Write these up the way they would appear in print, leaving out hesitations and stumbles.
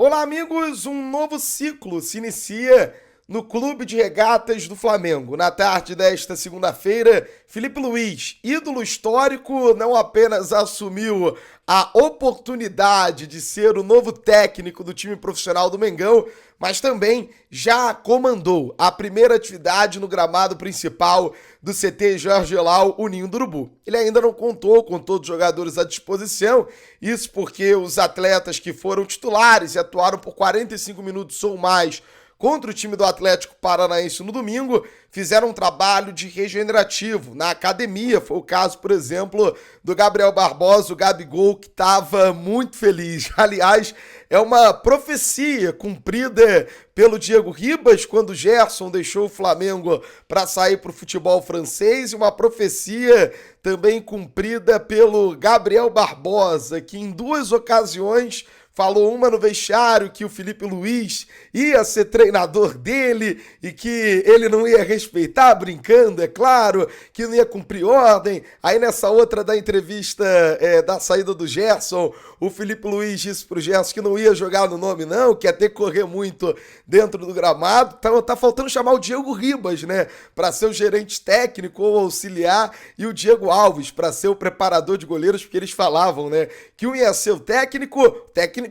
Olá, amigos! Um novo ciclo se inicia no Clube de Regatas do Flamengo. Na tarde desta segunda-feira, Filipe Luís, ídolo histórico, não apenas assumiu a oportunidade de ser o novo técnico do time profissional do Mengão, mas também já comandou a primeira atividade no gramado principal do CT Jorge Elal, o Ninho do Urubu. Ele ainda não contou com todos os jogadores à disposição, isso porque os atletas que foram titulares e atuaram por 45 minutos ou mais contra o time do Atlético Paranaense no domingo, fizeram um trabalho de regenerativo na academia. Foi o caso, por exemplo, do Gabriel Barbosa, o Gabigol, que estava muito feliz. Aliás, é uma profecia cumprida pelo Diego Ribas, quando o Gerson deixou o Flamengo para sair para o futebol francês, e uma profecia também cumprida pelo Gabriel Barbosa, que em duas ocasiões falou, uma no vestiário, que o Filipe Luís ia ser treinador dele e que ele não ia respeitar, brincando, é claro, que não ia cumprir ordem. Aí nessa outra da entrevista da saída do Gerson, o Filipe Luís disse pro Gerson que não ia jogar no nome não, que ia ter que correr muito dentro do gramado. Então tá faltando chamar o Diego Ribas, né, para ser o gerente técnico ou auxiliar, e o Diego Alves para ser o preparador de goleiros, porque eles falavam, né, que um ia ser o técnico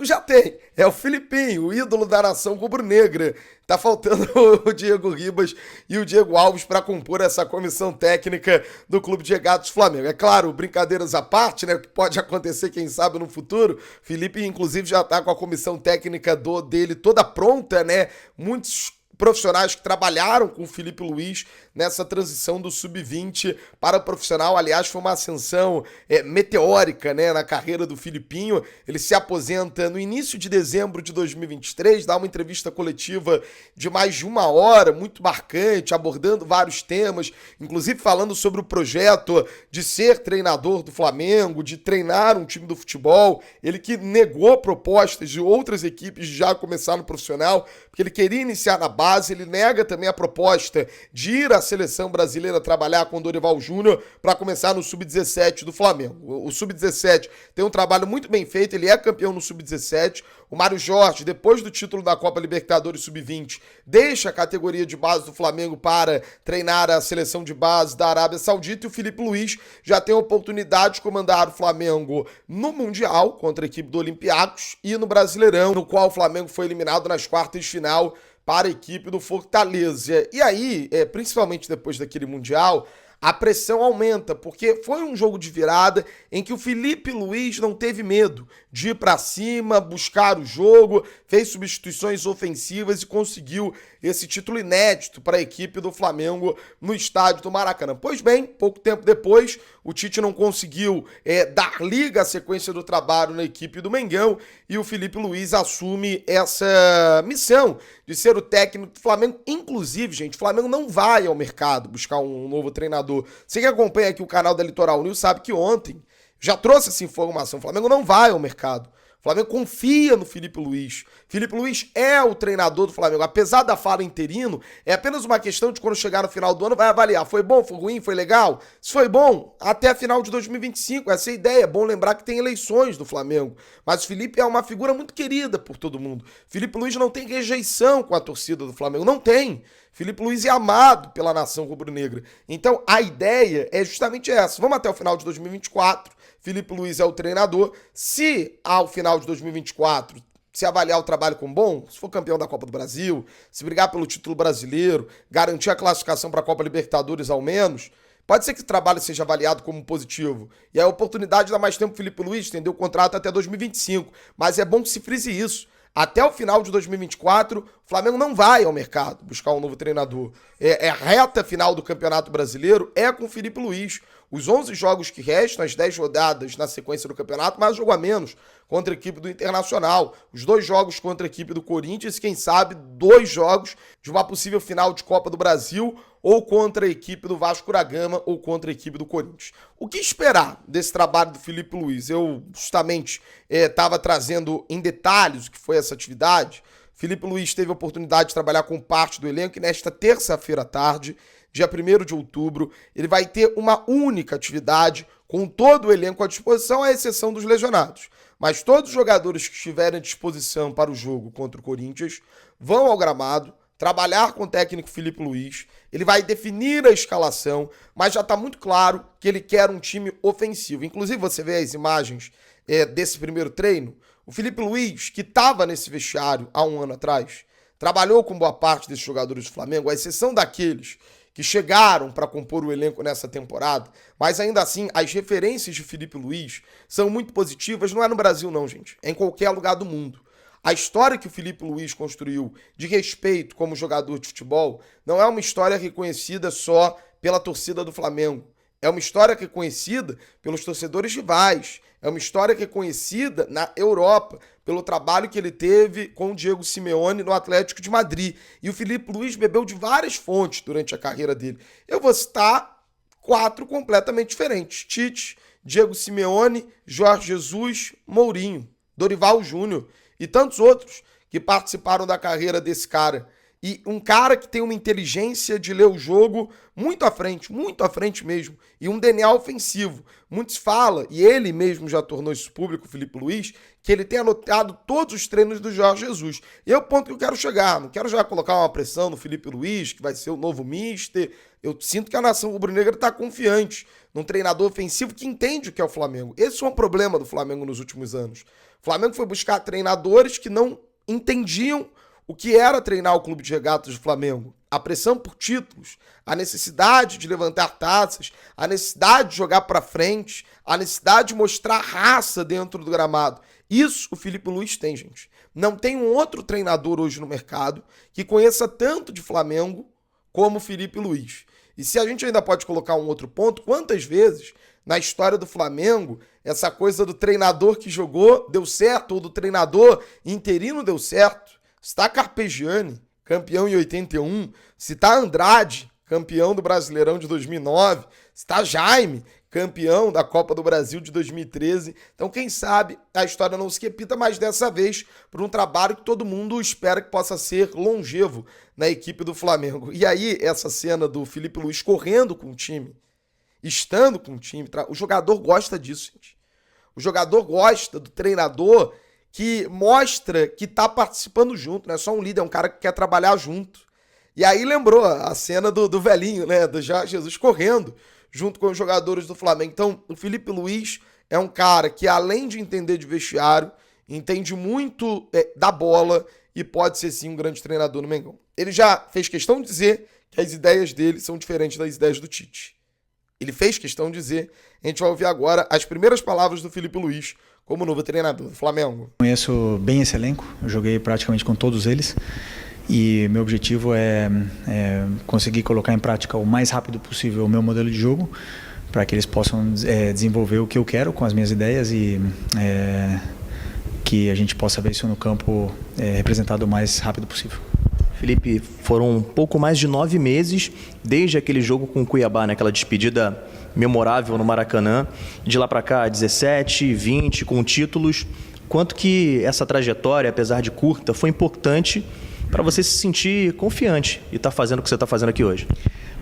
já tem, é o Filipinho, o ídolo da nação rubro-negra. Tá faltando o Diego Ribas e o Diego Alves para compor essa comissão técnica do Clube de Regatas do Flamengo. É claro, brincadeiras à parte, né, o que pode acontecer, quem sabe, no futuro. Felipe, inclusive, já tá com a comissão técnica dele toda pronta, né, muitos profissionais que trabalharam com o Filipe Luís nessa transição do sub-20 para o profissional. Aliás, foi uma ascensão meteórica, né, na carreira do Filipinho. Ele se aposenta no início de dezembro de 2023, dá uma entrevista coletiva de mais de 1 hora, muito marcante, abordando vários temas, inclusive falando sobre o projeto de ser treinador do Flamengo, de treinar um time do futebol. Ele que negou propostas de outras equipes de já começar no profissional, porque ele queria iniciar na base. Ele nega também a proposta de ir à seleção brasileira trabalhar com o Dorival Júnior para começar no Sub-17 do Flamengo. O Sub-17 tem um trabalho muito bem feito, ele é campeão no Sub-17. O Mário Jorge, depois do título da Copa Libertadores Sub-20, deixa a categoria de base do Flamengo para treinar a seleção de base da Arábia Saudita, e o Filipe Luís já tem a oportunidade de comandar o Flamengo no Mundial contra a equipe do Olympiacos e no Brasileirão, no qual o Flamengo foi eliminado nas quartas de final para a equipe do Fortaleza. E aí, principalmente depois daquele Mundial, a pressão aumenta, porque foi um jogo de virada em que o Filipe Luís não teve medo de ir para cima, buscar o jogo, fez substituições ofensivas e conseguiu esse título inédito para a equipe do Flamengo no estádio do Maracanã. Pois bem, pouco tempo depois, o Tite não conseguiu dar liga à sequência do trabalho na equipe do Mengão, e o Filipe Luís assume essa missão de ser o técnico do Flamengo. Inclusive, gente, o Flamengo não vai ao mercado buscar um novo treinador. Você que acompanha aqui o canal da Litoral News sabe que ontem já trouxe essa informação. O Flamengo não vai ao mercado. O Flamengo confia no Filipe Luís. Filipe Luís é o treinador do Flamengo. Apesar da fala interino, é apenas uma questão de quando chegar no final do ano vai avaliar. Foi bom, foi ruim, foi legal? Se foi bom, até a final de 2025. Essa é a ideia. É bom lembrar que tem eleições do Flamengo. Mas o Filipe é uma figura muito querida por todo mundo. Filipe Luís não tem rejeição com a torcida do Flamengo. Não tem. Filipe Luís é amado pela nação rubro-negra. Então a ideia é justamente essa. Vamos até o final de 2024. Filipe Luís é o treinador. Se ao final de 2024 se avaliar o trabalho como bom, se for campeão da Copa do Brasil, se brigar pelo título brasileiro, garantir a classificação para a Copa Libertadores ao menos, pode ser que o trabalho seja avaliado como positivo. E a oportunidade dá mais tempo para o Filipe Luís, estender o contrato até 2025. Mas é bom que se frise isso. Até o final de 2024, o Flamengo não vai ao mercado buscar um novo treinador. A reta final do Campeonato Brasileiro é com o Filipe Luís. Os 11 jogos que restam, as 10 rodadas na sequência do campeonato, mais jogo a menos contra a equipe do Internacional. Os 2 jogos contra a equipe do Corinthians, quem sabe 2 jogos de uma possível final de Copa do Brasil, ou contra a equipe do Vasco da Gama, ou contra a equipe do Corinthians. O que esperar desse trabalho do Filipe Luís? Eu justamente estava trazendo em detalhes o que foi essa atividade Filipe Luís teve a oportunidade de trabalhar com parte do elenco e nesta terça-feira à tarde, dia 1º de outubro, ele vai ter uma única atividade com todo o elenco à disposição, à exceção dos lesionados. Mas todos os jogadores que estiverem à disposição para o jogo contra o Corinthians vão ao gramado, trabalhar com o técnico Filipe Luís, ele vai definir a escalação, mas já está muito claro que ele quer um time ofensivo. Inclusive, você vê as imagens desse primeiro treino, o Filipe Luís, que estava nesse vestiário há um ano atrás, trabalhou com boa parte desses jogadores do Flamengo, à exceção daqueles que chegaram para compor o elenco nessa temporada, mas ainda assim, as referências de Filipe Luís são muito positivas, não é no Brasil não, gente, é em qualquer lugar do mundo. A história que o Filipe Luís construiu de respeito como jogador de futebol não é uma história reconhecida só pela torcida do Flamengo. É uma história reconhecida pelos torcedores rivais. É uma história reconhecida na Europa pelo trabalho que ele teve com o Diego Simeone no Atlético de Madrid. E o Filipe Luís bebeu de várias fontes durante a carreira dele. Eu vou citar 4 completamente diferentes. Tite, Diego Simeone, Jorge Jesus, Mourinho, Dorival Júnior e tantos outros que participaram da carreira desse cara. E um cara que tem uma inteligência de ler o jogo muito à frente mesmo, e um DNA ofensivo. Muitos falam, e ele mesmo já tornou isso público, o Filipe Luís, que ele tem anotado todos os treinos do Jorge Jesus. E é o ponto que eu quero chegar. Não quero já colocar uma pressão no Filipe Luís, que vai ser o novo mister. Eu sinto que a nação rubro-negra está confiante num treinador ofensivo que entende o que é o Flamengo. Esse é um problema do Flamengo nos últimos anos. O Flamengo foi buscar treinadores que não entendiam o que era treinar o Clube de Regatas do Flamengo. A pressão por títulos, a necessidade de levantar taças, a necessidade de jogar para frente, a necessidade de mostrar raça dentro do gramado. Isso o Filipe Luís tem, gente. Não tem um outro treinador hoje no mercado que conheça tanto de Flamengo como o Filipe Luís. E se a gente ainda pode colocar um outro ponto, quantas vezes na história do Flamengo essa coisa do treinador que jogou deu certo, ou do treinador interino deu certo? Está Carpegiani, campeão em 81, se tá Andrade, campeão do Brasileirão de 2009, se tá Jaime, campeão da Copa do Brasil de 2013. Então, quem sabe a história não se repita mais dessa vez por um trabalho que todo mundo espera que possa ser longevo na equipe do Flamengo. E aí, essa cena do Filipe Luís correndo com o time, estando com o time, o jogador gosta disso, gente. O jogador gosta do treinador que mostra que tá participando junto, não é só um líder, é um cara que quer trabalhar junto. E aí lembrou a cena do velhinho, né, do Jorge Jesus correndo junto com os jogadores do Flamengo. Então, o Filipe Luís é um cara que, além de entender de vestiário, entende muito da bola e pode ser, sim, um grande treinador no Mengão. Ele já fez questão de dizer que as ideias dele são diferentes das ideias do Tite. Ele fez questão de dizer, a gente vai ouvir agora as primeiras palavras do Filipe Luís como novo treinador do Flamengo. Conheço bem esse elenco, eu joguei praticamente com todos eles e meu objetivo é conseguir colocar em prática o mais rápido possível o meu modelo de jogo para que eles possam desenvolver o que eu quero com as minhas ideias e que a gente possa ver isso no campo representado o mais rápido possível. Felipe, foram um pouco mais de 9 meses desde aquele jogo com o Cuiabá, naquela despedida memorável no Maracanã. De lá para cá, 17, 20, com títulos. Quanto que essa trajetória, apesar de curta, foi importante para você se sentir confiante e estar fazendo o que você está fazendo aqui hoje?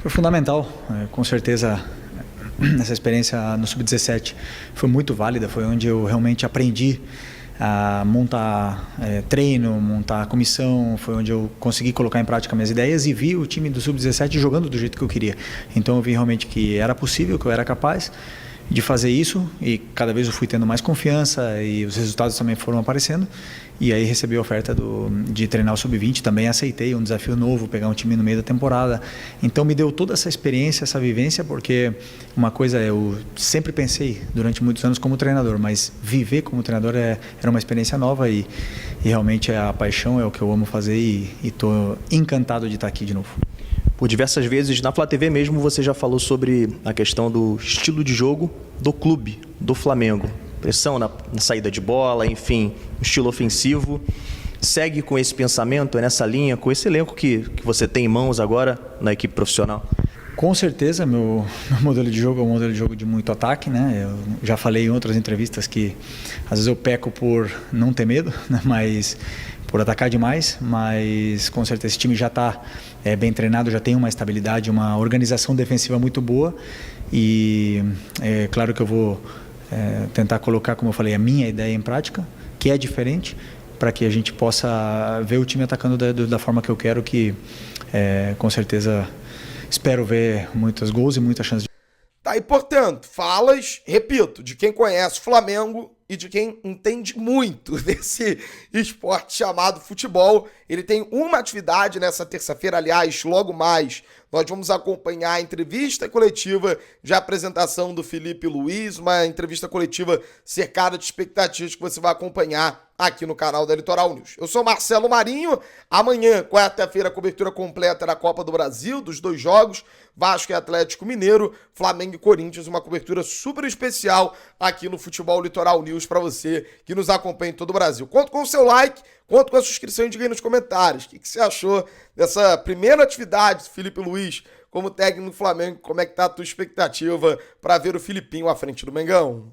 Foi fundamental, com certeza. Essa experiência no Sub-17 foi muito válida, foi onde eu realmente aprendi a montar treino, montar comissão, foi onde eu consegui colocar em prática minhas ideias e vi o time do Sub-17 jogando do jeito que eu queria. Então eu vi realmente que era possível, que eu era capaz de fazer isso e cada vez eu fui tendo mais confiança e os resultados também foram aparecendo. E aí recebi a oferta de treinar o Sub-20, também aceitei um desafio novo, pegar um time no meio da temporada. Então me deu toda essa experiência, essa vivência, porque uma coisa eu sempre pensei durante muitos anos como treinador, mas viver como treinador era uma experiência nova e realmente a paixão é o que eu amo fazer e estou encantado de estar aqui de novo. Por diversas vezes, na Flá TV mesmo, você já falou sobre a questão do estilo de jogo do clube, do Flamengo. Pressão na saída de bola, enfim, um estilo ofensivo. Segue com esse pensamento, nessa linha, com esse elenco que você tem em mãos agora na equipe profissional? Com certeza, meu modelo de jogo é um modelo de jogo de muito ataque, né? Eu já falei em outras entrevistas que às vezes eu peco por não ter medo, né? Mas por atacar demais, mas com certeza esse time já está bem treinado, já tem uma estabilidade, uma organização defensiva muito boa e é claro que eu vou tentar colocar, como eu falei, a minha ideia em prática, que é diferente, para que a gente possa ver o time atacando da forma que eu quero, que com certeza espero ver muitos gols e muitas chances. Tá, e portanto, falas, repito, de quem conhece o Flamengo e de quem entende muito desse esporte chamado futebol. Ele tem uma atividade nessa terça-feira, aliás, logo mais nós vamos acompanhar a entrevista coletiva de apresentação do Filipe Luiz, uma entrevista coletiva cercada de expectativas que você vai acompanhar aqui no canal da Litoral News. Eu sou Marcelo Marinho, amanhã, quarta-feira, cobertura completa da Copa do Brasil, dos 2 jogos, Vasco e Atlético Mineiro, Flamengo e Corinthians, uma cobertura super especial aqui no Futebol Litoral News para você que nos acompanha em todo o Brasil. Conto com o seu like, conto com a sua inscrição e diga aí nos comentários o que você achou dessa primeira atividade do Filipe Luiz como técnico do Flamengo, como é que tá a tua expectativa para ver o Filipinho à frente do Mengão?